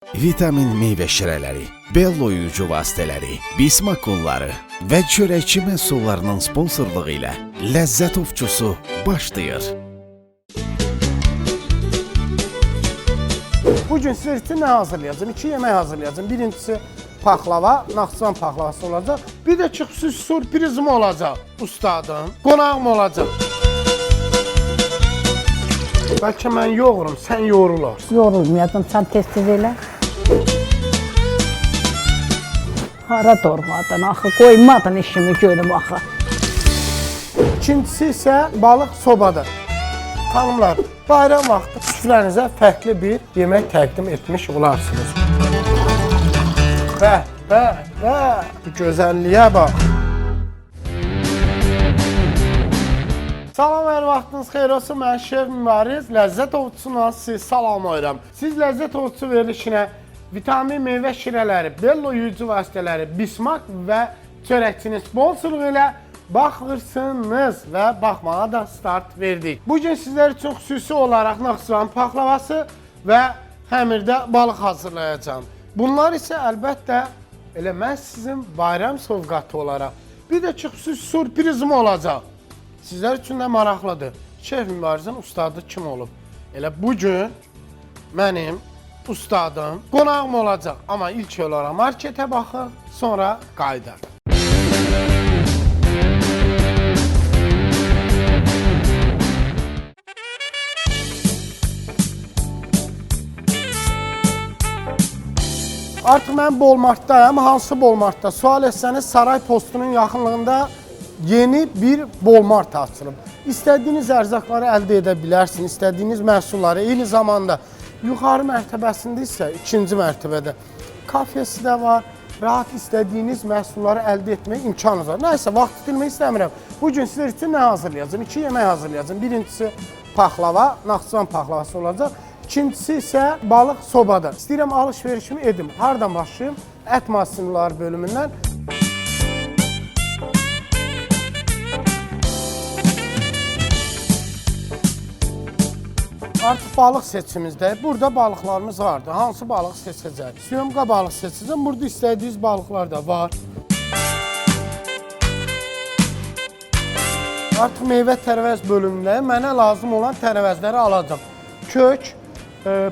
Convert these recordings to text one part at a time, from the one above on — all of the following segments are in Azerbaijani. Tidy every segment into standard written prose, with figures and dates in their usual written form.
Vitamin meyvə şirələri, bel oyucu vasitələri, bismak qolları və çörəkçi məhsullarının sponsorluğu ilə Ləzzət Ovçusu başlayır. Bugün sizler için ne hazırlayacağım? 2 yemek hazırlayacağım. Birincisi paxlava, Naxçıvan paxlavası olacaq. Bir de xüsusi sürprizim olacaq. Ustadım, qonağım olacaq. Bəlkə mən yoğurum, sən yoğurularsın. Yorulmayacağım, sən tez-tez elə. Hara dormadın axı, qoymadın işimi görüm axı. İkincisi isə balıq sobadır. Xanımlar, bayram vaxtı süfrənizə fərqli bir yemək təqdim etmiş olarsınız. Bu gözəlliyə bax. Salam, hər vaxtınız xeyir olsun. Mən şef Mübariz, Ləzzət Ovçusundan sizi salamlayıram. Siz Ləzzət Ovçusu verilişinə vitamin meyvə şirələri, bel oyucu vasitələri, bismak və çörəkçinin sponsorluğu ilə baxırsınız və baxmağa da start verdik. Bugün sizlər üçün xüsusi olaraq Naxçıvan paxlavası və həmirdə balıq hazırlayacağım. Bunlar isə əlbəttə elə mən sizin bayram sovqatı olaraq. Bir də xüsusi sürprizim olacaq. Sizlər üçün də maraqlıdır. Şef Mübarizin ustadı kim olub? Elə bugün mənim ustadım qonağım olacaq. Amma ilk olaraq marketə baxır, sonra qayıdar. Artıq mən Bolmartdayım. Hansı Bolmartda? Sual etsəniz Saray Postunun yaxınlığında yeni bir Bolmart açılıb. İstədiyiniz ərzaqları əldə edə bilərsiniz, istədiyiniz məhsulları. Eyni zamanda yuxarı mərtəbəsində isə ikinci mərtəbədə kafesi də var. Rahat istədiyiniz məhsulları əldə etmək imkanınız var. Nəysə, vaxt itirmək istəmirəm. Bugün sizlər üçün nə hazırlayacağım? 2 yemək hazırlayacağım. Birincisi paxlava, Naxçıvan paxlavası olacaq. İkincisi isə balıq sobadır. İstəyirəm alış-verişimi edim. Hardan başlayayım? Ət mahsulları bölümündən. Artıq balıq seçimizdə. Burada balıqlarımız vardır. Hansı balıq seçəcək? Siyomqa balıq seçəcəm. Burada istədiyiniz balıqlar da var. Artıq meyvə tərəvəz bölümündəyim. Mənə lazım olan tərəvəzləri alacağım. Kök,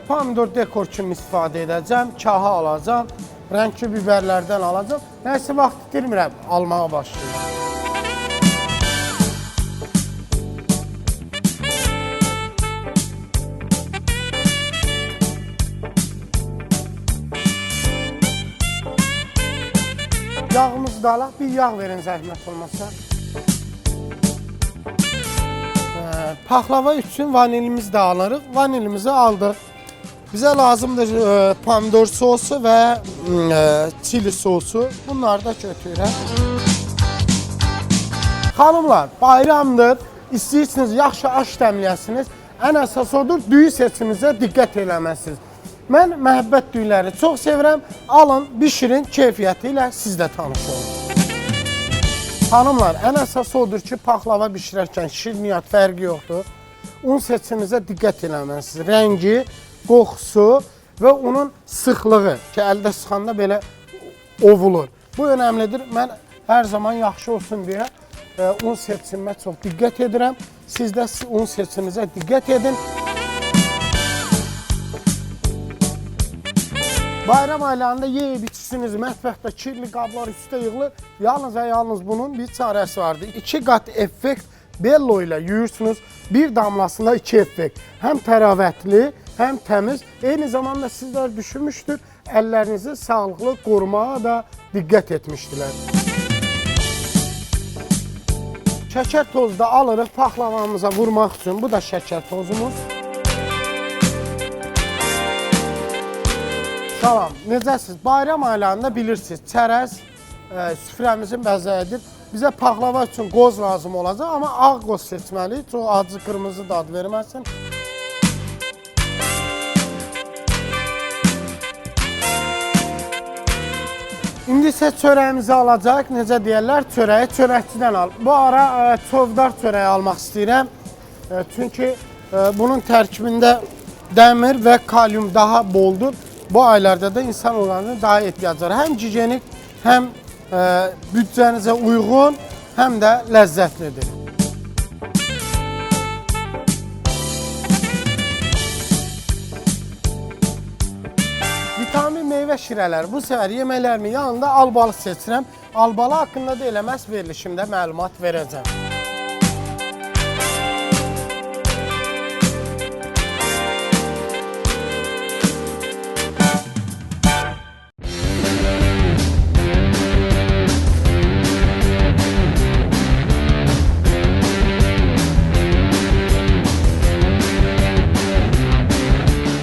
pomidor dekor kimi istifadə edəcəm. Kaha alacağım. Rəngli biberlərdən alacağım. Nəysə, vaxt itirmirəm. Almağa başlayacağım. Yağımızı da alaq, bir yağ verin zəhmət olmasa. Paxlava üçün vanilimizi də alırıq. Vanilimizi aldıq. Bizə lazımdır pomidor sosu və çili sosu. Bunları da götürürəm. Xanımlar, bayramdır. İstəyirsiniz, yaxşı aş təmləyəsiniz. Ən əsas odur, düyü seçimizə diqqət eləməsiniz. Mən məhəbbət düyüləri çox sevirəm. Alın, bişirin, keyfiyyəti ilə siz də tanış olun. Xanımlar, ən əsas odur ki, paxlava bişirərkən şirniyyat fərqi yoxdur. Un seçimizə diqqət eləməlisiniz. Rəngi, qoxusu və onun sıxlığı ki, əldə sıxanda belə ovulur. Bu önəmlidir. Mən hər zaman yaxşı olsun deyə un seçimə çox diqqət edirəm. Siz də un seçimizə diqqət edin. Bayram aylarında yeyib içsiniz, mətbəxdə kirli qablar üstə yığılır. Yalnız və yalnız bunun bir çarəsi vardır. 2 qat effekt bello ilə yuyursunuz. Bir damlasında 2 effekt. Həm təravətli, həm təmiz. Eyni zamanda sizlər düşünmüşdür, əllərinizi sağlıqlı qorumağa da diqqət etmişdilər. Şəkər tozu da alırıq paxlavamıza vurmaq üçün. Bu da şəkər tozumuz. Salam, necəsiz? Bayram aylarında bilirsiniz, çərəz süfrəmizin bəzəyidir. Bizə paxlava üçün qoz lazım olacaq, amma ağ qoz seçməliyik. Çox acı, qırmızı dad verməsin. İndi isə çörəyimizi alacaq. Necə deyərlər? Çörəyi çörəkçidən al. Bu ara çovdar çörəyi almaq istəyirəm. Çünki bunun tərkibində dəmir və kalyum daha boldur. Bu aylarda da insanoğlarının daha ehtiyacı var. Həm gigiyenik, həm büdcənizə uyğun, həm də ləzzətlidir. Vitamin meyvə şirələri. Bu səfər yeməklərimin yanında albalı seçirəm. Albalı haqqında da eləməz verilişimdə məlumat verəcəm.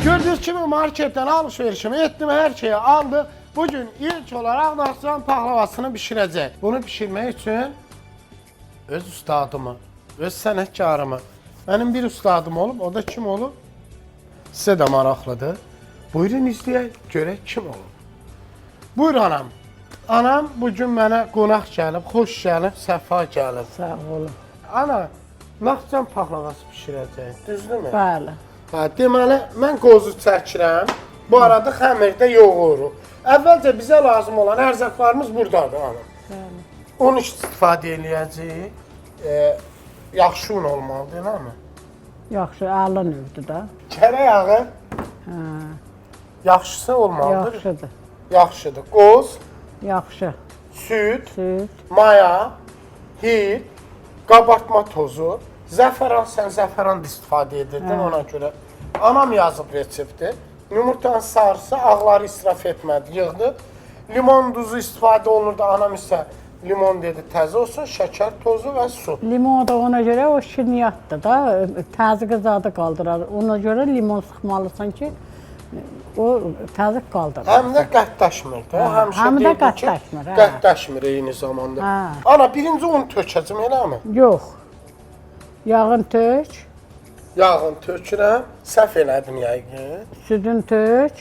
Gördüğünüz kimi marketten alışverişimi ettim, her şeyi aldım. Bugün ilk olarak Naxçıvan pahlavasını pişirəcək. Bunu pişirmək üçün öz ustadımı, öz sənətkarımı, mənim bir ustadım olub, o da kim olub? Sizə də maraqlıdır. Buyurun izləyək, görək kim olub. Buyur anam. Anam bugün mənə qonaq gəlib, xoş gəlib, səfa gəlib. Sağ olun. Ana, Naxçıvan pahlavası pişirəcək, düzdürmü? Bəli. Hə, deməli, mən qozu çəkirəm, bu arada xəmirdə yoğururuq. Əvvəlcə bizə lazım olan ərzaqlarımız buradadır, hanım. Bəli. Un istifadə eləyəcəyik. Yaxşı un olmalıdır, elə mi? Yaxşı, əla növdür da. Kərə yağı Hə, yaxşısı olmalıdır. yaxşıdır. Yaxşıdır. Qoz, Yaxşı. süd, Süd. maya, hil, qabartma tozu, zəfəran, sən zəfəran da istifadə edirdin ona görə. Anam yazıb resepti. Yumurtanın sarısı, ağları israf etmədi, yığdı. Limon duzu istifadə olunurdu, anam isə limon dedi təzə olsun, şəkər tozu və su. Limon da ona görə o şirniyyatdır da, təzə qızadı qaldırar. Ona görə limon sıxmalısan ki, o təzə qaldırar. Həm də qətləşmir də. həm də qətləşmir, hə. Qətləşmir eyni zamanda. Hə. Ana, birinci un tökəcəm, eləmi? Yox. Yağın tök, Yağın tökürəm, səhv elədim yəqin. südün tök,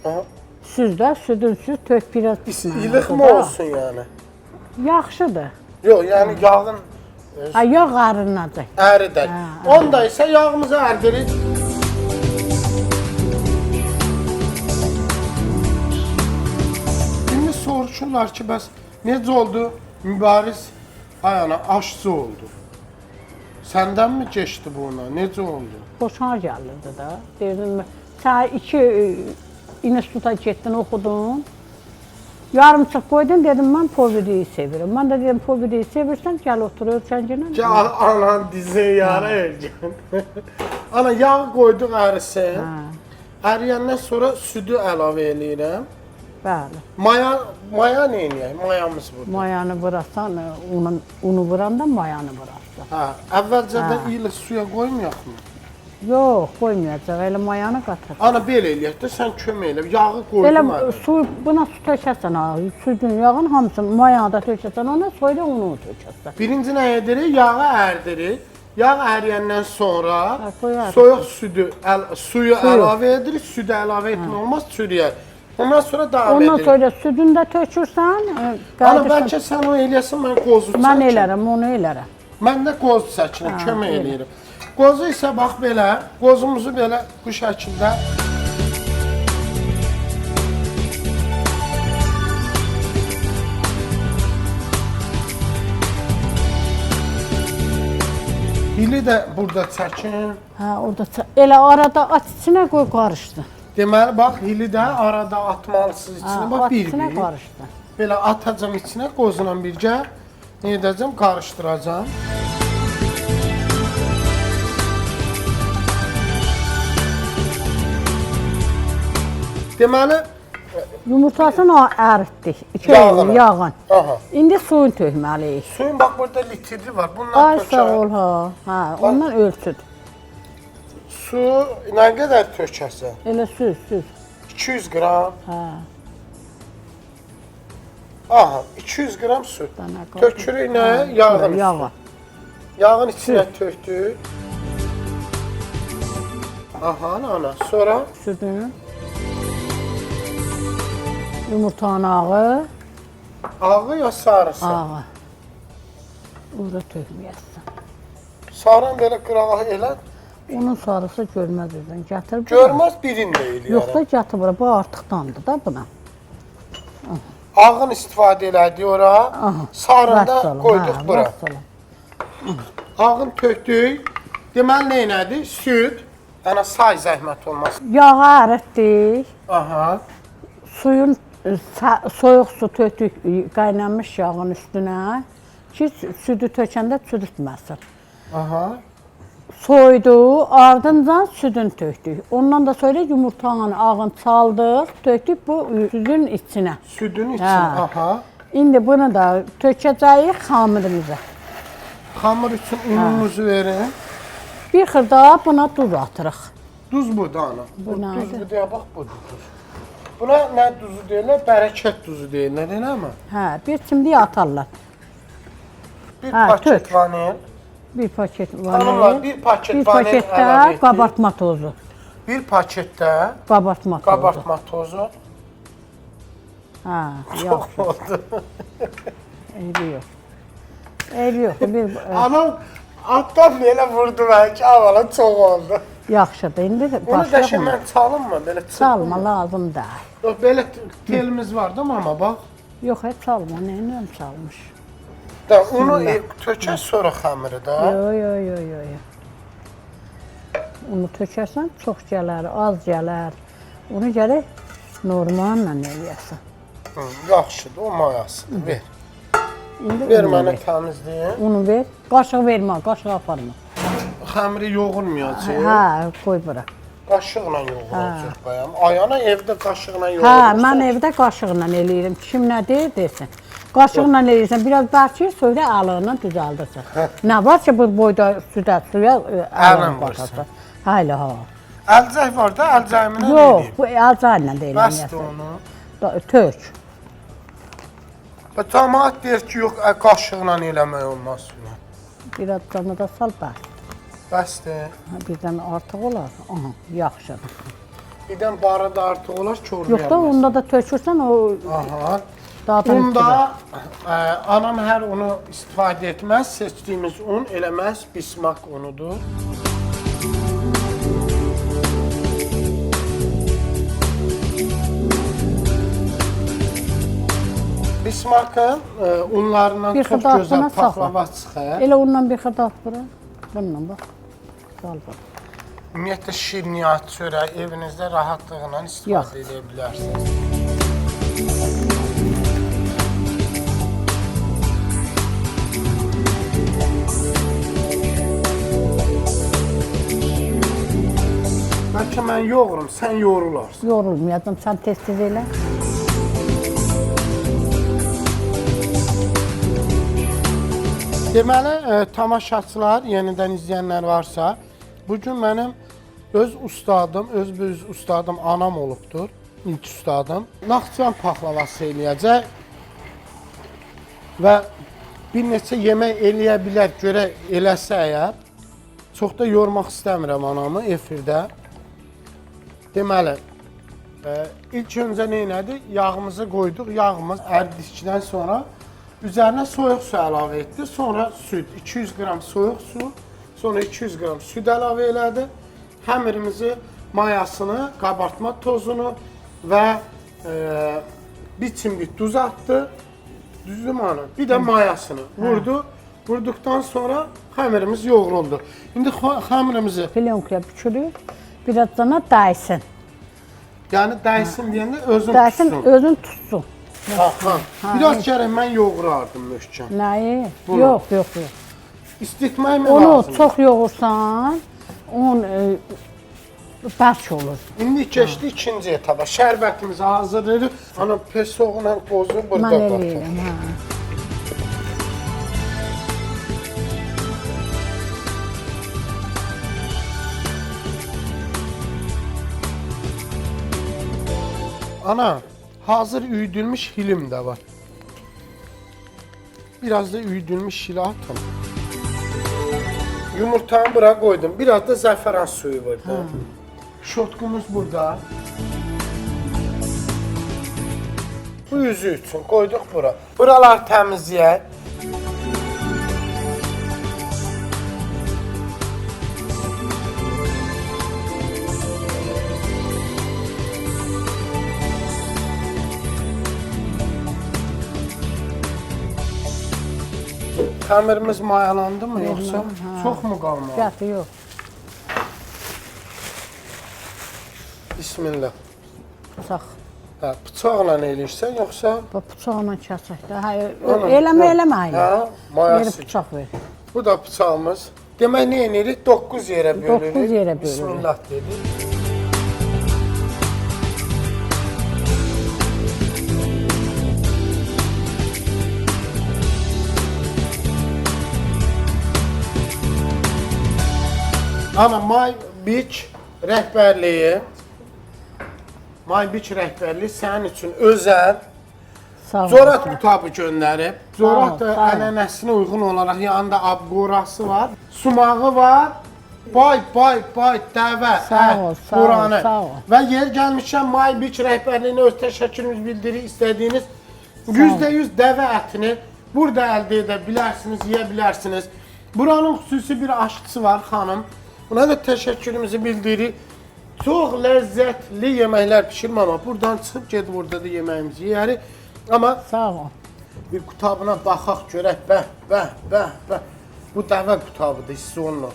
Aha. süz də, südün süz, tök biraz pişməlidir. İlıq mı olsun yəni? Yaxşıdır. Yox, yəni yağın Ha, yox qarınacaq. əridək. Onda isə yağımızı ərdirik. İndi soruşurlar ki, bəs necə oldu? Mübariz ayana aşçı oldu. Səndən mi keçdi bu ona? Necə oldu? Xoşuma gəlirdi da. Dedim, sən iki instituta getdin, oxudun. Yarımçıq qoydun, dedim, mən poviriyi sevirəm. Mən də dedim, poviriyi sevirsən, gəl otur ölçəncinə. Gəl anan dizin yara ölgən. Ana, yağı qoyduq ərisin. Əriyəndən sonra südü əlavə eləyirəm. Bəli. Maya nə eləyək? Mayamız burada. Mayanı vurasan, unu vuranda mayanı vurarsan. Hə, əvvəlcədən ilə suya qoymayaq mı? Yox, qoymayacaq, elə mayanı qatır. Ana, belə eləyək də, sən kömək elə. Yağı qoydum Elə əvvəl. su, buna su tökəsən, südün, yağın hamısını, mayanı da tökəsən, ona sonra unu tökəsən. Birinci nə edirik? Yağı ərdirik. Yağ əriyəndən sonra qoyarıq. soyuq suyu əlavə edirik. Südü əlavə etmə olmaz, çürüyər. Ondan sonra davam Ondan edirik. sonra südünü də tökürsən, Ana, bəlkə sən o eləyəsən, mən qozu çəkim. Mən elərəm, onu elərəm. Mən də qoz çəkinəm, kömək eləyirəm. Qozu isə bax belə, qozumuzu belə bu şəkildə hili də burada çəkin. Hə, orada elə arada at içinə qoy qarışdı. Deməli, bax, hili də arada atmalısınız içinə, bax, At içinə bir-bir. qarışdı. Belə atacam içinə, qozla birgə nə edəcəm, qarışdıracam. Deməli, Yumurtasını əritdik, Yağını. yağın. aha, İndi suyun tökməliyik. suyun bax burada litrli var, bundan Ay sağ ol tökər. ha. Hə, ondan ölçüd. Su nə qədər tökəsən? Elə süz. 200 qram. Hə. Aha, 200 qram su. Dana qat. Tökürük nə? Yağın. Yağı. Yağın içinə tökdük. Aha, ana, sonra Südün. Yumurtanın ağı. ağı ya sarısı? Ağı. Orada tökməyəsən. Sarın belə qırağı elə. Onun sarısı görməz özün. Gətir. Görməz birini də eləyərəm. Yox da gətir bura. Bu artıqdandır da buna. Ağın istifadə elədik ora. Sarında qoyduq bura. Ağın tökdük. Deməli nə elədik? Süd. Yəni say zəhmət olmaz. Yağı əritdik. Aha. Suyun soyuq su tökdük qaynanmış yağın üstünə ki, südü tökəndə çürütməsin. Aha. Soydu, ardınca südün tökdük. Ondan da sonra yumurtanın ağını çaldıq, tökdük bu südün içinə. Südün içinə, aha. İndi bunu da tökəcəyik xamirimizə. Xamır üçün unumuzu verin. Bir xırda buna duz atırıq. Duz budur ana. Bu Duz nədir? bu deyə bax, budur duz. Buna nə duzu deyirlər? Bərəkət duzu deyirlər, eləmi? Hə, bir çimdik atarlar. Bir Hə, paket tök. vanil. Bir paket Xanımlar, vanil. bir paket Bir vanil əlavə paketdə etdik. qabartma tozu. Bir paketdə Qabartma tozu. qabartma tozu. Hə, Çox yaxşı. oldu. Eybi yox. Eybi yox. Bir Anam altdan belə vurdu bəlkə, avvala çox oldu. yaxşıdır. İndi Bunu da başlayaq. mən çalınma, belə Çalma lazım da. Yox, belə telimiz var da mama, bax. Yox, heç çalma. Nəyinə çalmış? Da, onu tökər sonra xəmiri də. Yo. Onu tökərsən çox gələr, az gələr. Onu gərək normalla eləyəsən. Yaxşıdır, o mayasıdır, ver. İndi Ver unu mənə təmizləyin. Unu ver. Qaşıq vermə, qaşıq aparma. Xəmiri yoğurmayacaq. Hə, qoy bura. Qaşıqla yoğuracaq bayam. Ayana evdə qaşıqla Hə, yoğurursan. mən evdə qaşıqla eləyirəm. Kim nə deyir, desin. Qaşıqla eləyirsən, biraz bərkir, sonra əlığına düzəldirsən. Nə var ki, bu boyda suya Ələn ələn vursan. baxarsan. Hayla, ha. Əlcək var da, əlcəyiminə Yox, eləyim. bu əlcəklə də Bəsdir eləyirsən. onu. Tök. Və cəmaət deyir ki, yox, qaşıqla eləmək olmaz. Biraz canı da sal bəs. Bəsdir. Birdən artıq olar. Aha, yaxşıdır. Birdən barı da artıq olar, Yox da körləyəməz. onda da tökürsən o Aha. dadını Unda anam hər unu istifadə etməz. Seçdiyimiz un eləməz, bismak unudur. Bismakın unlarından Bir çox xırda gözəl atına saxla. paxlava çıxır. Elə ondan bir xırda at bura. Bununla bax. Sal bax. Ümumiyyətlə şirniyyat, çörək evinizdə rahatlıqla istifadə edə bilərsiniz. Bəlkə mən yoğurum, sən yoğrularsan. Yorulmayacam, sən tez-tez elə. Deməli, tamaşaçılar, yenidən izləyənlər varsa, bugün mənim öz ustadım, öz ustadım anam olubdur, ilk ustadım. Naxçıvan paxlavası eləyəcək və bir neçə yemək eləyə bilər, görə eləsə əgər, çox da yormaq istəmirəm anamı efirdə. Deməli, ilk öncə nə elədik? Yağımızı qoyduq, yağımız əridikdən sonra üzərinə soyuq su əlavə etdi, sonra süd, 200 qram soyuq su, sonra 200 qram süd əlavə elədi. Həmirimizi, mayasını, qabartma tozunu və bir çimdik duz atdı. Düzdür mü ana? Bir də mayasını vurdu. Vurduqdan sonra həmirimiz yoğruldu. İndi həmirimizi, Plyonka bükülür, biraz dana dəysın. yəni dəysin deyəndə özün Dəysin, tutsun. özün tutsun. Biraz gərək mən yoğurardım möhkəm. Nəyi? Bunu. Yox. İstifmək mi Onu lazım? çox yoğursan, un bərk olur. İndi keçdi ikinci etaba. Şərbətimizi hazırlayırıq. Ana pesoğla qozu burada Mən qatır. eləyirəm, hə. Ana, hazır üyüdülmüş hilim də var. Biraz da üyüdülmüş hili atın. Yumurtanı bura qoydum. Biraz da zəfəran suyu burada. Şotkumuz burada. Bu yüzü üçün qoyduq bura. Buralar təmizləyək. Xəmirimiz mayalandı mı yoxsa? Ha. Çox mu qalmalı? Qəti yox. Bismillah. Bıçaq. Hə, bıçaqla eləyirsən yoxsa? Bu bıçaqla kəsək də. Hayır, Anam, eləmə, yox. eləmə. Hayır. Hə, mayası. Yeri bıçaq ver. Bu da bıçağımız. Demək nə edirik? 9 yerə bölürük. 9 yerə bölürük. Bismillah dedik. Ana My Beach rəhbərliyi sənin üçün özəl Sağ ol. Zorat qutabı göndərib. Zorat Sağ ol, sağ ol. ənənəsinə uyğun olaraq yanında abqorası var, sumağı var, bay, dəvə, Sağ ol, sağ ol, Quranı. sağ ol. Və yer gəlmişəm My Beach rəhbərliyinə öz təşəkkürümüz bildirir, istədiyiniz %100 dəvə ətini burada əldə edə bilərsiniz, yeyə bilərsiniz. Buranın xüsusi bir aşçısı var xanım. Buna da təşəkkürümüzü bildiririk. Çox ləzzətli yeməklər pişirməm amma buradan çıxıb gedib orada da yeməyimizi yeyərik. Amma Sağ ol. bir qutabına baxaq görək. Bəh. Bu dəvə qutabıdır, hiss olunur.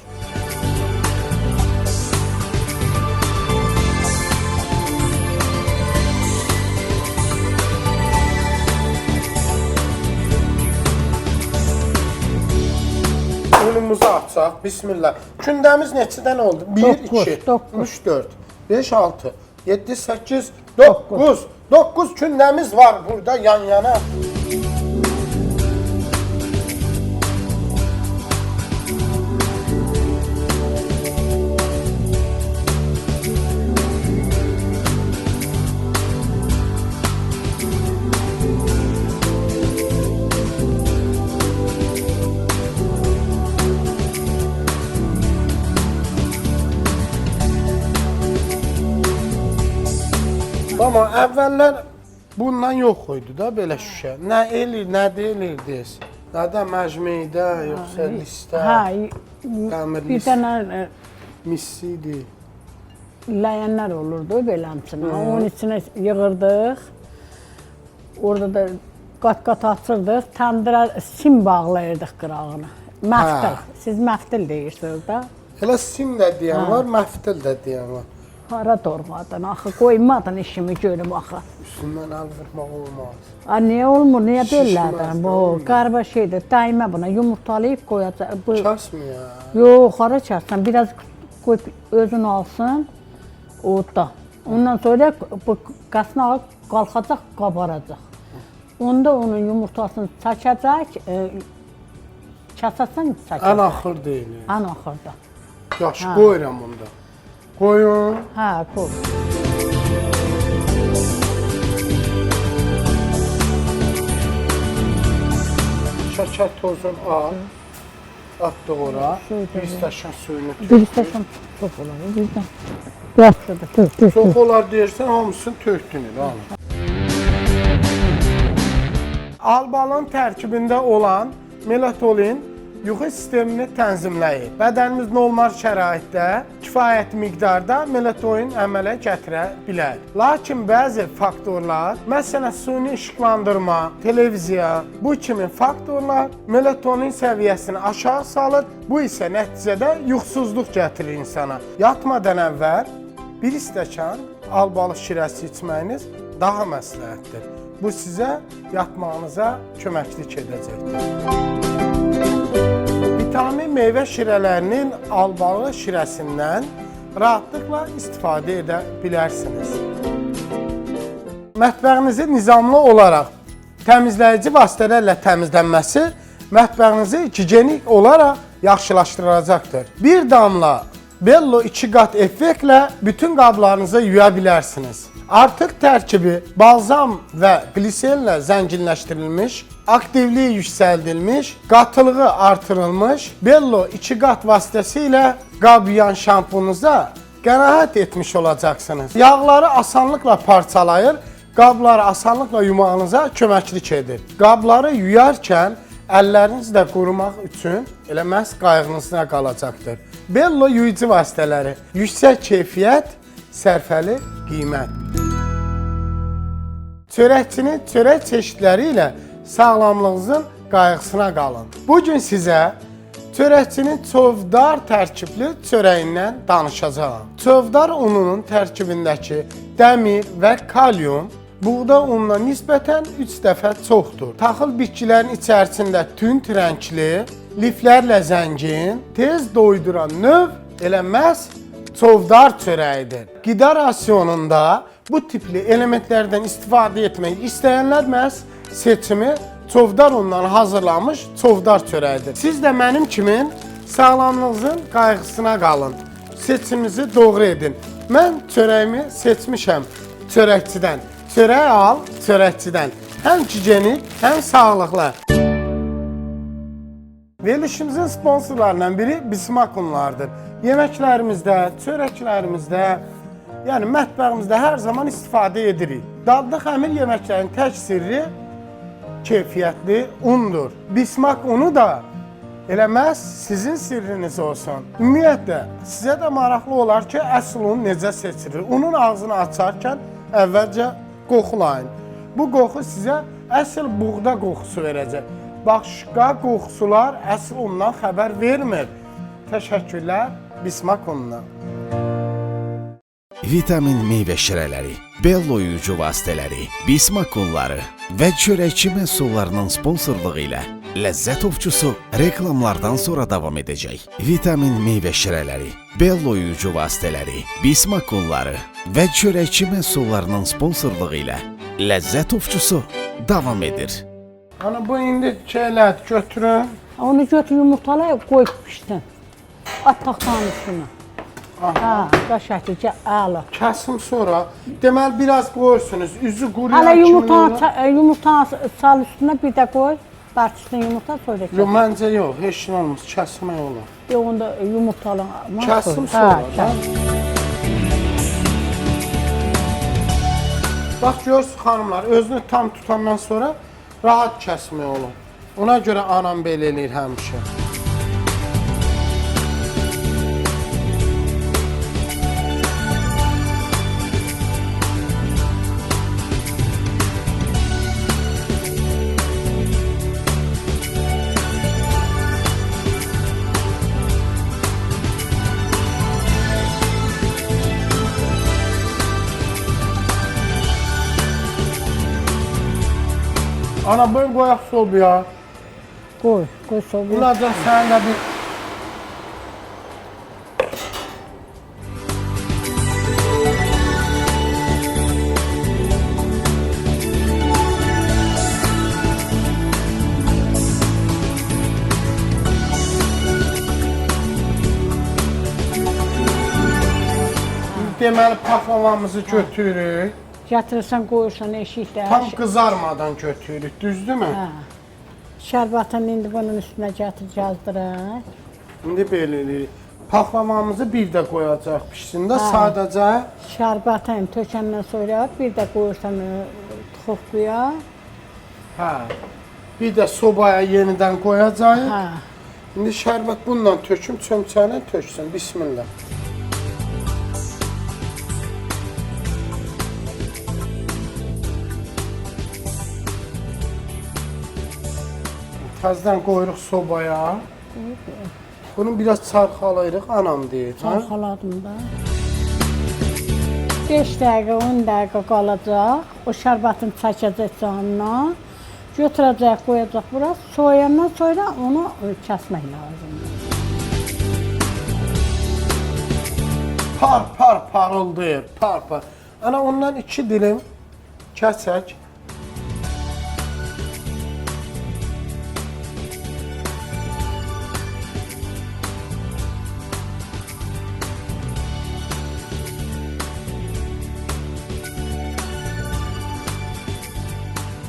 Unumuzu açaq. Bismillah. Kündəmiz neçədən oldu? 1, 2, 3, 4, 5, 6, 7, 8, 9. 9 kündəmiz var burada yan-yana. Amma əvvəllər bundan yox idi da belə şüşə. Nə eləyir, nə deyirdiniz? Nədə məcmeydə, yoxsa listə, Hə, dəmir bir list, dənə missidi. ləyənlər olurdu beləmsinə. Onun içinə yığırdıq. Orada da qat-qat açırdıq. Təndirə sim bağlayırdıq qırağını. Məftil. Siz məftil deyirsiniz da. Elə sim də deyən var, məftil də deyən var. Hara dormadın, axı qoymadın işimi görüm axı. Üstündən əl vurmaq olmaz. Niyə olmur, niyə Şişməz, belədir? Bu olmur. qarba şeydir, daima buna yumurtalayıb qoyacaq. Bu, Kəsməyə. yox, hara kəssən, biraz qoy özün alsın, odda. Ondan sonra bu qasını alıb qalxacaq, qabaracaq. Onda onun yumurtasını çəkəcək, kəsəsən çəkəcək. Ən axır deyilir. Ən axırda. Yaxşı, qoyuram bunda. Qoyun. Hə, qoy. Şəkər tozunu al. Atdıq ora. Bir stəkan suyunu tut. Bir stəkan çox olar, birdən. Yaxşıdır, tut. Çox olar deyirsən, hamısını tökdünür. Albalın tərkibində olan melatonin yuxu sistemini tənzimləyir. Bədənimiz normal şəraitdə kifayət miqdarda melatonin əmələ gətirə bilər. Lakin bəzi faktorlar, məsələn suni işıqlandırma, televiziya, bu kimi faktorlar melatonin səviyyəsini aşağı salır. Bu isə nəticədə yuxusuzluq gətirir insana. Yatmadan əvvəl bir stəkan albalı şirəsi içməyiniz daha məsləhətdir. Bu sizə yatmağınıza köməklik edəcəkdir. Vitamin meyvə şirələrinin albalı şirəsindən rahatlıqla istifadə edə bilərsiniz. Mətbəxinizi nizamlı olaraq təmizləyici vasitələrlə təmizlənməsi mətbəxinizi gigiyenik olaraq yaxşılaşdıracaqdır. Bir damla Bello 2 qat effektlə bütün qablarınızı yuya bilərsiniz. Artıq tərkibi balzam və gliserlə zənginləşdirilmiş, aktivliyi yüksəldilmiş, qatılığı artırılmış Bello 2 qat vasitəsilə qab yuyan şampununuza qənaət etmiş olacaqsınız. Yağları asanlıqla parçalayır, qabları asanlıqla yumağınıza köməklik edir. Qabları yuyarkən əlləriniz də qurumaq üçün elə məhz qayğınızda qalacaqdır. Bello yuyucu vasitələri, yüksək keyfiyyət, sərfəli qiymət. Çörəkçinin çörək çeşidləri ilə sağlamlığınızın qayğısına qalın. Bu gün sizə çörəkçinin çovdar tərkibli çörəyindən danışacağam. Çovdar ununun tərkibindəki dəmir və kalyum buğda ununa nisbətən 3 dəfə çoxdur. Taxıl bitkilərin içərisində tünd rəngli, liflərlə zəngin, tez doyduran növ elə məhz çovdar çörəyidir. Qida rasionunda bu tipli elementlərdən istifadə etmək istəyənlər məhz seçimi çovdar undan hazırlanmış çovdar çörəyidir. Siz də mənim kimi sağlamlığınızın qayğısına qalın. Seçiminizi doğru edin. Mən çörəyimi seçmişəm çörəkçidən. Çörək al çörəkçidən. Həm gigiyenik, həm sağlıqlı. Verilişimizin sponsorlarından biri Bismak unlardır. Yeməklərimizdə, çörəklərimizdə, yəni mətbəximizdə hər zaman istifadə edirik. Dadlı xəmir yeməklərin tək sirri keyfiyyətli undur. Bismak unu da elə məhz sizin sirriniz olsun. Ümumiyyətlə, sizə də maraqlı olar ki, əsl un necə seçilir? Unun ağzını açarkən əvvəlcə qoxulayın. Bu qoxu sizə əsl buğda qoxusu verəcək. Başqa qoxusular əsl undan xəbər vermir. Təşəkkürlər Bismak ununa. Vitamin meyvə şirələri, bel oyucu vasitələri, Bismak unları və çörəkçi məhsullarının sponsorluğu ilə Ləzzət Ovçusu reklamlardan sonra davam edəcək. Vitamin meyvə şirələri, bel oyucu vasitələri, Bismak unları və çörəkçi məhsullarının sponsorluğu ilə Ləzzət Ovçusu davam edir. Ana bu indi şeylər götürün. Onu götür yumurtalayıb qoy pişsin. At taxtanın üstünə. Ha, qaşəticə əla. Kəsim sonra. Deməli biraz qoyursunuz. Üzü quruyan Hələ kimi. yumurtanı sal üstünə bir də qoy. Barçısına yumurta soyda kəs. Yox, məncə yox. Heç nə olmaz. Kəsmək olar. Yox, onda yumurtalı. Kəsim sonra. Bax görürsünüz xanımlar, özünü tam tutandan sonra rahat kəsmək olur. Ona görə anam belə eləyir həmişə. Ana bunu qoyaq sobaya. Qoy sobaya. Bunlardan sənin də bir... Deməli paxlavamızı götürürük. Gətirirsən, qoyursan eşikdə. Tam qızarmadan götürürük, düzdürmü? Hə. Şərbatını indi bunun üstünə gətir, yazdıraq. İndi belə eləyirik. Paxlavamızı bir də qoyacaq pişsin də sadəcə. Şərbatını tökəndən sonra bir də qoyursan txoxduya. Hə. Bir də sobaya yenidən qoyacaq. Hə. İndi şərbət bununla töküm, çömçəylə töksün. Bismillah. Təzdən qoyuruq sobaya. Bunu biraz çarxalayırıq, anam deyir. Çarxaladım da. 5 dəqiqə, 10 dəqiqə qalacaq. O şərbatını çəkəcək canına. Götürəcək, qoyacaq bura. Soğuyandan sonra onu kəsmək lazımdır. Par parıldayır, par. Ana ondan 2 dilim kəsək.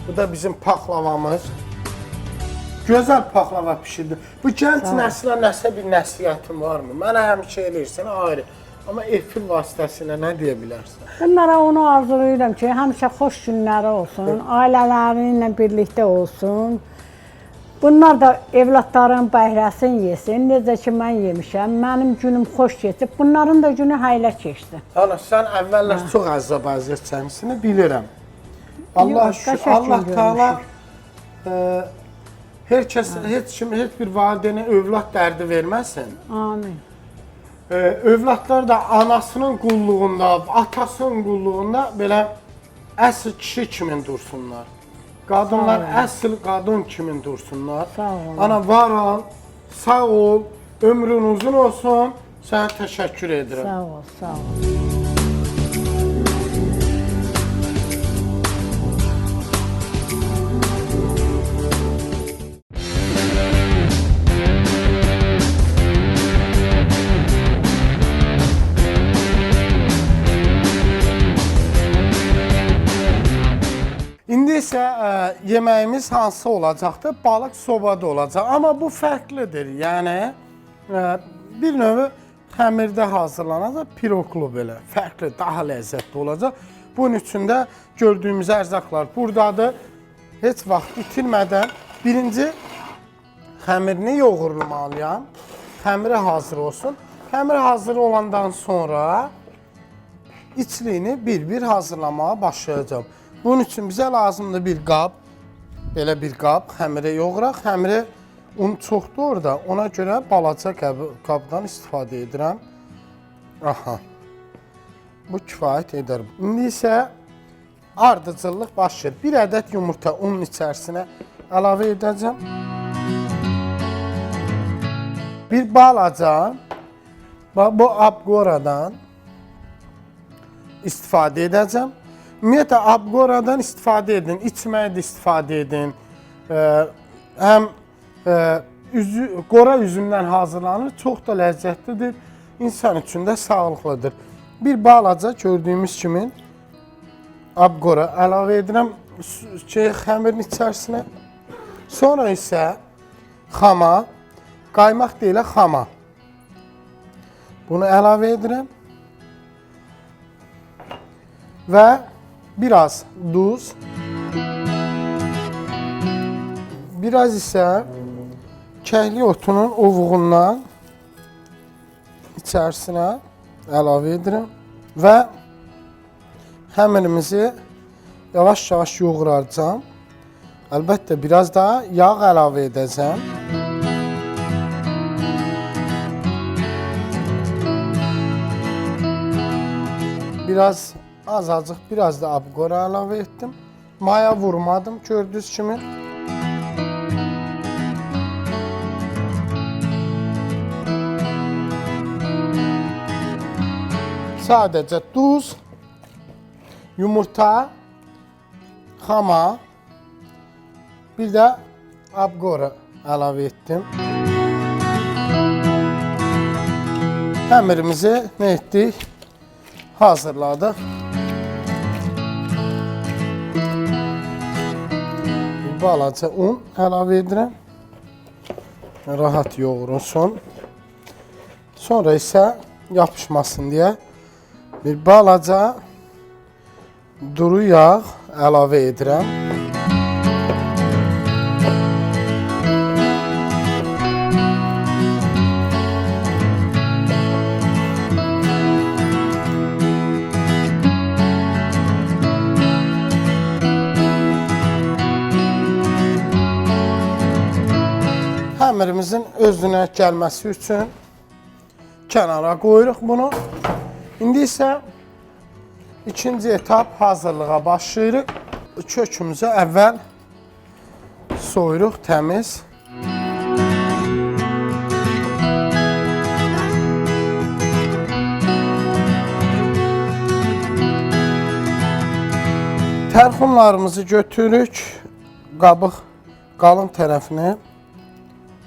Bu da bizim paxlavamız. Gözəl paxlava pişirdi. Bu gənc nəslə nəsə bir nəsiyyətin varmı? Mənə həmişə eləyirsən ayrı. Amma efir vasitəsilə nə deyə bilərsən? Bunlara onu arzulayıram ki, həmişə xoş günləri olsun, ailələrlə birlikdə olsun. Bunlar da evlatların bəhrəsini yesin, necə ki mən yemişəm, mənim günüm xoş keçib, bunların da günü haylə keçdi. Ana, sən əvvəllər çox əzab-əziyyət çəkmisini bilirəm. Allah şükür, Allah Teala Heç kim, heç bir valideynə övlad dərdi verməsin. Amin. Övladlar da anasının qulluğunda, atasının qulluğunda belə əsl kişi kimi dursunlar. Qadınlar əsl qadın kimi dursunlar. Sağ olun. Ana var ol, sağ ol, ömrün uzun olsun. Sənə təşəkkür edirəm. Sağ ol, sağ ol. İndi isə yeməyimiz hansı olacaqdır? Balıq sobada olacaq. Amma bu fərqlidir. Yəni bir növ xəmirdə hazırlanacaq, piroqlu belə. Fərqli, daha ləzzətli olacaq. Bunun üçün də gördüyümüz ərzaqlar buradadır. Heç vaxt itirmədən birinci xəmirini yoğurmalıyam. Xəmiri hazır olsun. Xəmir hazır olandan sonra içliyini bir-bir hazırlamağa başlayacağım. Bunun üçün bizə lazımdır bir qab, belə bir qab, xəmirə yoğuraq. Xəmiri un çoxdur orada, ona görə balaca qabdan istifadə edirəm. Aha, bu kifayət edər. İndi isə ardıcıllıq başlayır. Bir ədəd yumurta unun içərisinə əlavə edəcəm. Bir balaca, bu abqoradan istifadə edəcəm. Ümumiyyətlə, abqoradan istifadə edin, içməyə də istifadə edin. Həm qora üzümdən hazırlanır, çox da ləzzətlidir, insan üçün də sağlıqlıdır. Bir balaca gördüyümüz kimi abqora əlavə edirəm xəmirin içərisinə. Sonra isə xama, qaymaq deyilə xama. Bunu əlavə edirəm. Və biraz duz, biraz isə kəhli otunun ovuğundan içərisinə əlavə edirəm və xəmirimizi yavaş-yavaş yoğuracağım. Əlbəttə, biraz daha yağ əlavə edəcəm. Biraz azacıq, biraz da abqora əlavə etdim. Maya vurmadım, gördüyünüz kimi. Sadəcə duz, yumurta, xama, bir də abqora əlavə etdim. Xəmirimizi nə etdik? Hazırladıq. Balaca un əlavə edirəm. Rahat yoğurulsun. Sonra isə yapışmasın deyə bir balaca duru yağ əlavə edirəm. Xəmirimizin özünə gəlməsi üçün kənara qoyuruq bunu. İndi isə ikinci etap hazırlığa başlayırıq. Kökümüzü əvvəl soyuruq təmiz. Tərxunlarımızı götürürük, qabıq qalın tərəfini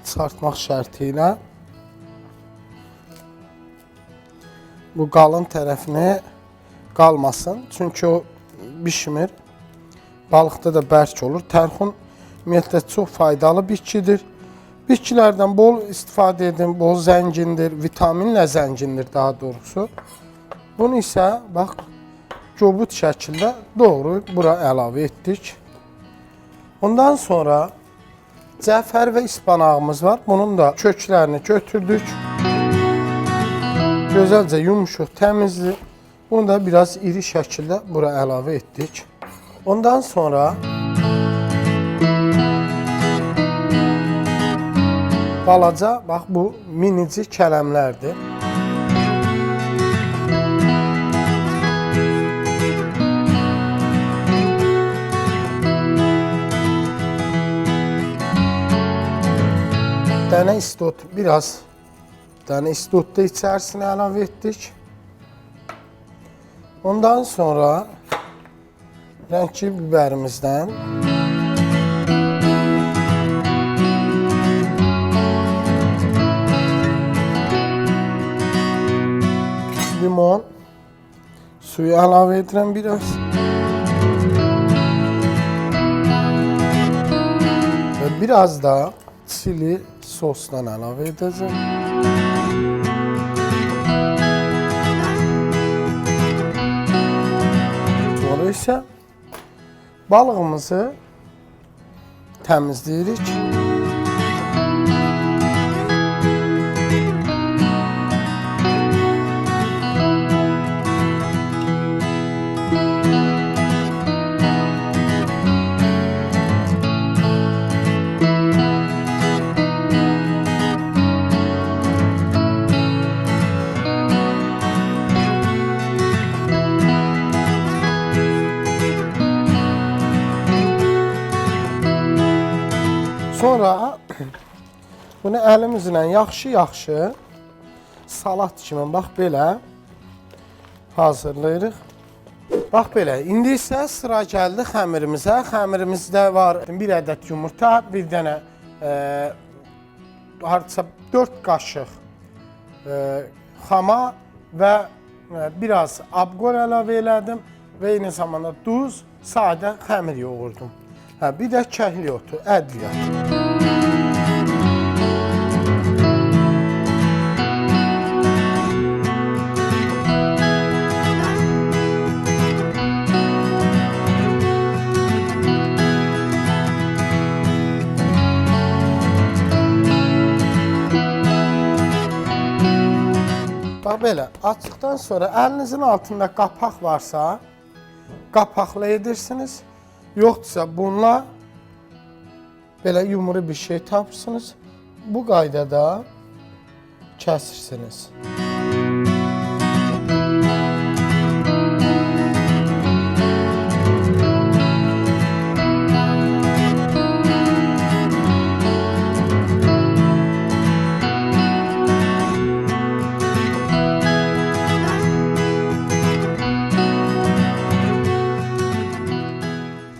çıxartmaq şərti ilə bu qalın tərəfini qalmasın, çünki o bişmir, balıqda da bərk olur. Tərxun ümumiyyətlə çox faydalı bitkidir. Bitkilərdən bol istifadə edin, bol zəngindir, vitaminlə zəngindir daha doğrusu. Bunu isə bax kobud şəkildə doğrayıb bura əlavə etdik. Ondan sonra cəfər və ispanağımız var. Bunun da köklərini götürdük. Gözəlcə yumuşaq, təmizdir. Bunu da biraz iri şəkildə bura əlavə etdik. Ondan sonra Balaca, bax bu minicik kələmlərdir. Dənə istot, biraz dənə istot da içərisinə əlavə etdik. Ondan sonra rəngli bibərimizdən limon suyu əlavə edirəm biraz. Və biraz da çili sosdan əlavə edəcəm. Sonra isə balığımızı təmizləyirik. Sonra bunu əlimizlə yaxşı-yaxşı salat kimi bax belə hazırlayırıq. Bax belə, indi isə sıra gəldi xəmirimizə. Xəmirimizdə var bir ədəd yumurta, bir dənə hardasa 4 qaşıq xama və biraz abqor əlavə elədim və eyni zamanda duz, sadə xəmir yoğurdum. Bir də kəhli otu, ədviyyat. Bax belə, açdıqdan sonra əlinizin altında qapaq varsa, qapaqla edirsiniz. Yoxdursa bununla belə yumru bir şey tapırsınız. Bu qaydada kəsirsiniz.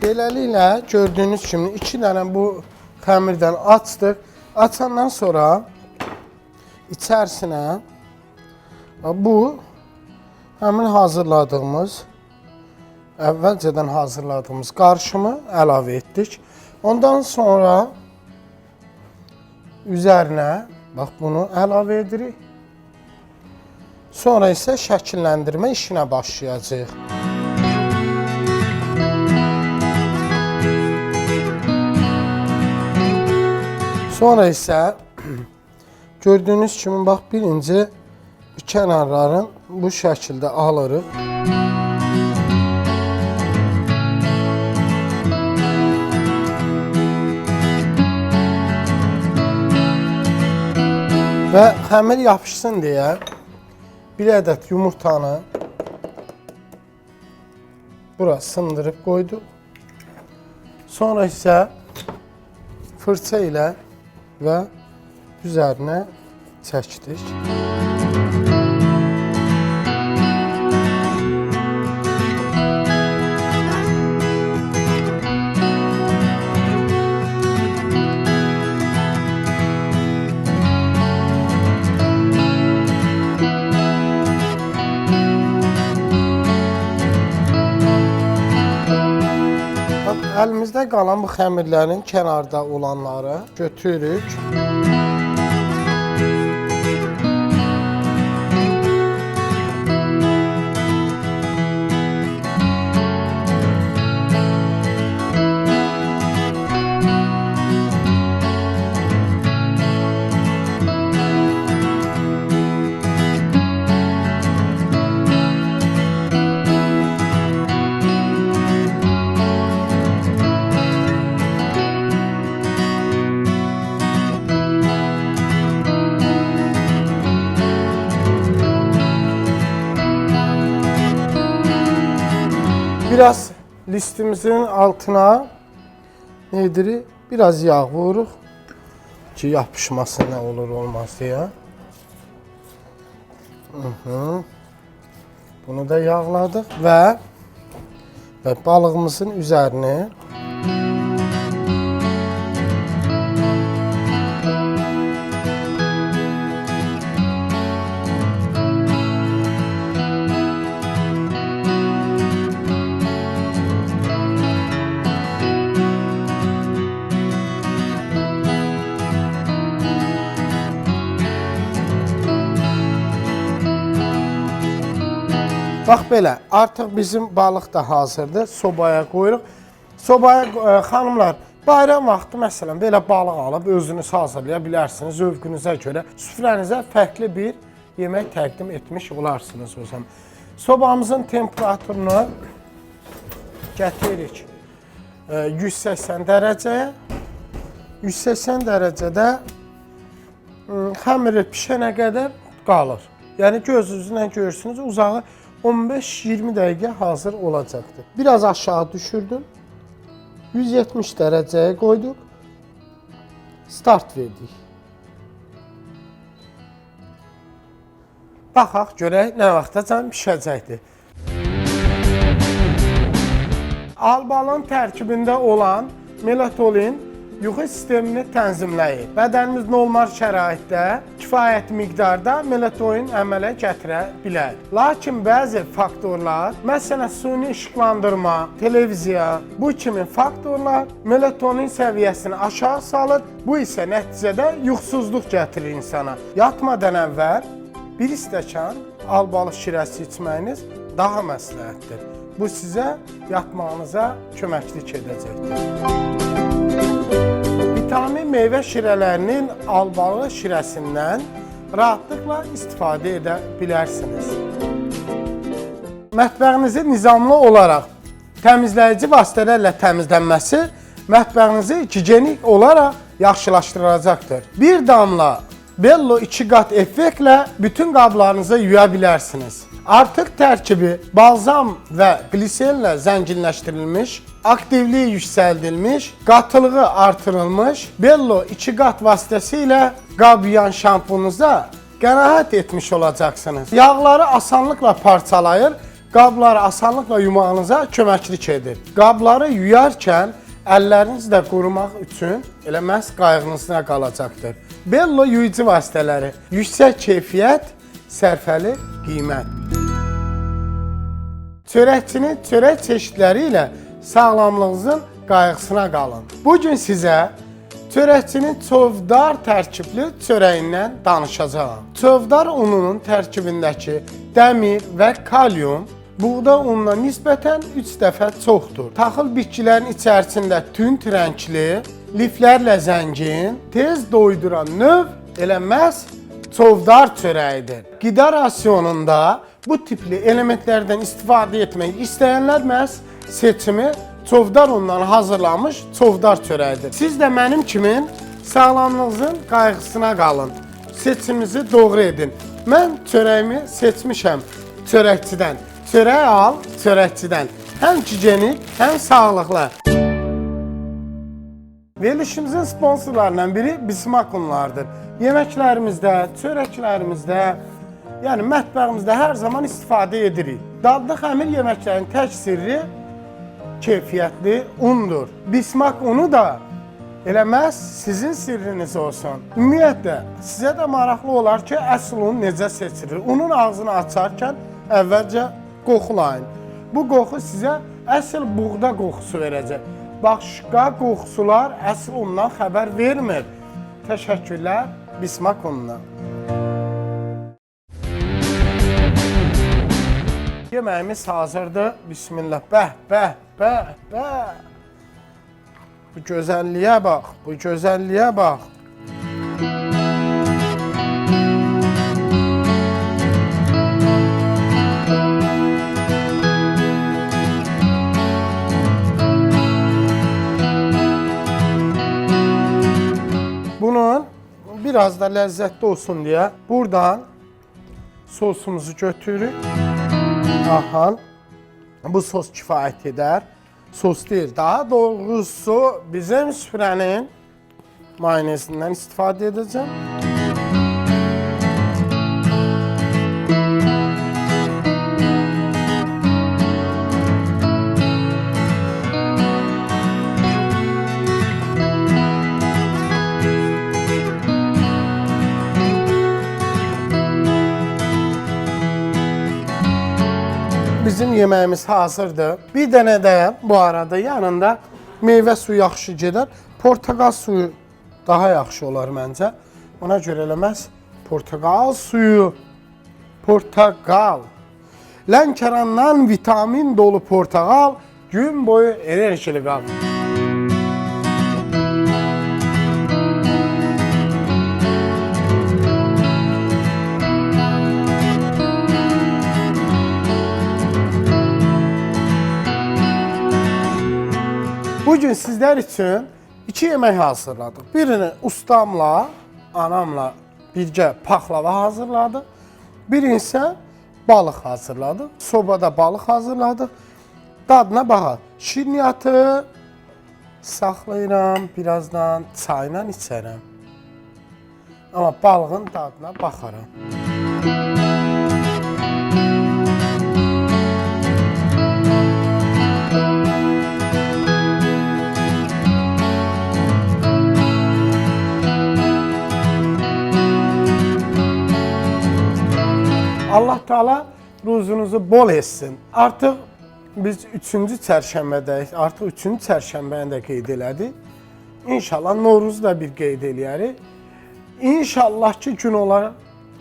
Beləliklə gördüyünüz kimi 2 dənə bu xəmirdən açdıq. Açandan sonra içərisinə bu həmin hazırladığımız, əvvəlcədən hazırladığımız qarışımı əlavə etdik. Ondan sonra üzərinə bax bunu əlavə edirik. Sonra isə şəkilləndirmə işinə başlayacağıq. Sonra isə gördüyünüz kimi bax birinci kənarların bu şəkildə alırıq. Və xəmir yapışsın deyə bir ədəd yumurtanı bura sındırıb qoyduq. Sonra isə fırça ilə və üzərinə çəkdik. Əlimizdə qalan bu xəmirlərin kənarda olanları götürürük. Biraz listimizin altına nedir? Biraz yağ vururuq ki yapışması nə olur olmaz deyə. Bunu da yağladıq və balığımızın üzərini bax belə, artıq bizim balıq da hazırdır. Sobaya qoyuruq. Sobaya xanımlar, bayram vaxtı məsələn belə balıq alıb özünüz hazırlaya bilərsiniz. Zövqünüzə görə süfrənizə fərqli bir yemək təqdim etmiş olarsınız o zaman. Sobamızın temperaturunu gətiririk 180 dərəcəyə. 180 dərəcədə xəmiri pişənə qədər qalır. Yəni gözünüzlə görürsünüz, uzağı 15-20 dəqiqə hazır olacaqdır. Biraz aşağı düşürdüm. 170 dərəcəyə qoyduq. Start verdik. Baxaq görək nə vaxtacan pişəcəkdir. Albalın tərkibində olan melatonin yuxu sistemini tənzimləyir. Bədənimiz normal şəraitdə kifayət miqdarda melatonin əmələ gətirə bilər. Lakin bəzi faktorlar, məsələn suni işıqlandırma, televiziya, bu kimi faktorlar melatonin səviyyəsini aşağı salır. Bu isə nəticədə yuxusuzluq gətirir insana. Yatmadan əvvəl bir stəkan albalı şirəsi içməyiniz daha məsləhətdir. Bu sizə yatmağınıza köməklik edəcəkdir. Vitamin meyvə şirələrinin albalı şirəsindən rahatlıqla istifadə edə bilərsiniz. Mətbəxinizi nizamlı olaraq təmizləyici vasitələrlə təmizlənməsi mətbəxinizi gigiyenik olaraq yaxşılaşdıracaqdır. Bir damla Bello 2 qat effektlə bütün qablarınızı yuya bilərsiniz. Artıq tərkibi balzam və gliserlə zənginləşdirilmiş, aktivliyi yüksəldilmiş, qatılığı artırılmış Bello 2 qat vasitəsilə qab yuyan şampununuza qənaət etmiş olacaqsınız. Yağları asanlıqla parçalayır, qabları asanlıqla yumağınıza köməklik edir. Qabları yuyarkən əlləriniz də qurumaq üçün elə məhz qayğınızda qalacaqdır. Bello yuyucu vasitələri, yüksək keyfiyyət, sərfəli qiymət. Çörəkçinin çörək çeşidləri ilə sağlamlığınızın qayğısına qalın. Bugün sizə çörəkçinin çovdar tərkibli çörəyindən danışacağam. Çovdar ununun tərkibindəki dəmir və kalyum buğda ununa nisbətən 3 dəfə çoxdur. Taxıl bitkilərin içərisində tünd rəngli, liflərlə zəngin, tez doyduran növ elə məhz çovdar çörəyidir. Qida rasionunda bu tipli elementlərdən istifadə etmək istəyənlər məhz seçimi çovdar undan hazırlanmış çovdar çörəyidir. Siz də mənim kimi sağlamlığınızın qayğısına qalın. Seçiminizi doğru edin. Mən çörəyimi seçmişəm çörəkçidən. Çörək al çörəkçidən. Həm gigiyenik, həm sağlıqlı. Verilişimizin sponsorlarından biri Bismak unlardır. Yeməklərimizdə, çörəklərimizdə, yəni mətbəximizdə hər zaman istifadə edirik. Dadlı xəmir yeməklərin tək sirri keyfiyyətli undur. Bismak unu da elə məhz sizin sirriniz olsun. Ümumiyyətlə, sizə də maraqlı olar ki, əsl un necə seçilir? Unun ağzını açarkən əvvəlcə qoxulayın. Bu qoxu sizə əsl buğda qoxusu verəcək. Başqa qoxusular əsl undan xəbər vermir. Təşəkkürlər Bismak ununa. Yeməyimiz hazırdır. Bismillah. Bəh, bəh, bəh, bəh. Bu gözəlliyə bax, bu gözəlliyə bax. Bunun biraz da ləzzətli olsun deyə buradan sosumuzu götürürük. Aha. bu sos kifayət edər. Sos deyil, daha doğrusu bizim süfrənin mayonezindən istifadə edəcəm. Bizim yeməyimiz hazırdır. Bir dənə də bu arada yanında meyvə suyu yaxşı gedər. Portakal suyu daha yaxşı olar məncə. Ona görə eləməz. Portakal suyu. Portakal. Lənkərandan vitamin dolu portakal gün boyu enerjili qal. Bugün sizlər üçün 2 yemək hazırladıq. Birini ustamla, anamla birgə paxlava hazırladıq. Birini isə balıq hazırladıq. Sobada balıq hazırladıq. Dadına baxaq. Şirniyyatı saxlayıram, birazdan çayla içərəm. Amma balığın dadına baxaram. Allah Teala ruzunuzu bol etsin. Artıq biz 3-cü çərşənbədəyik. Artıq 3-cü çərşənbəni də qeyd elədik. İnşallah Noruzu da bir qeyd eləyərik. İnşallah ki gün olar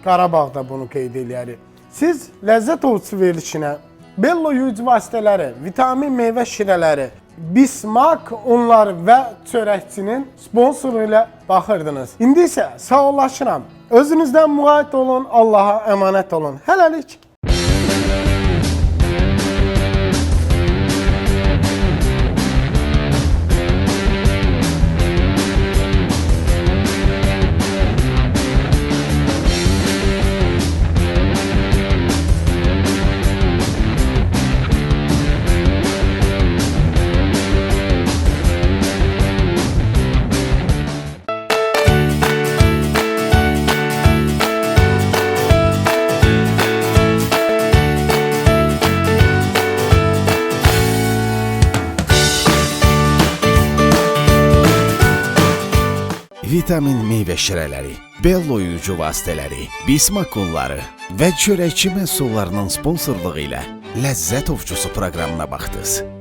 Qarabağda bunu qeyd eləyərik. Siz ləzzət ovucu verilişinə Bello yuyucu vasitələri, vitamin meyvə şirələri, Bismak unlar və çörəkçinin sponsoru ilə baxırdınız. İndi isə sağollaşıram. Özünüzdən müğayət olun, Allaha əmanət olun. Hələlik. Vitamin meyvə şirələri, Bello yuyucu vasitələri, Bismak unları və çörəkçi məhsullarının sponsorluğu ilə Ləzzət Ovçusu proqramına baxdınız.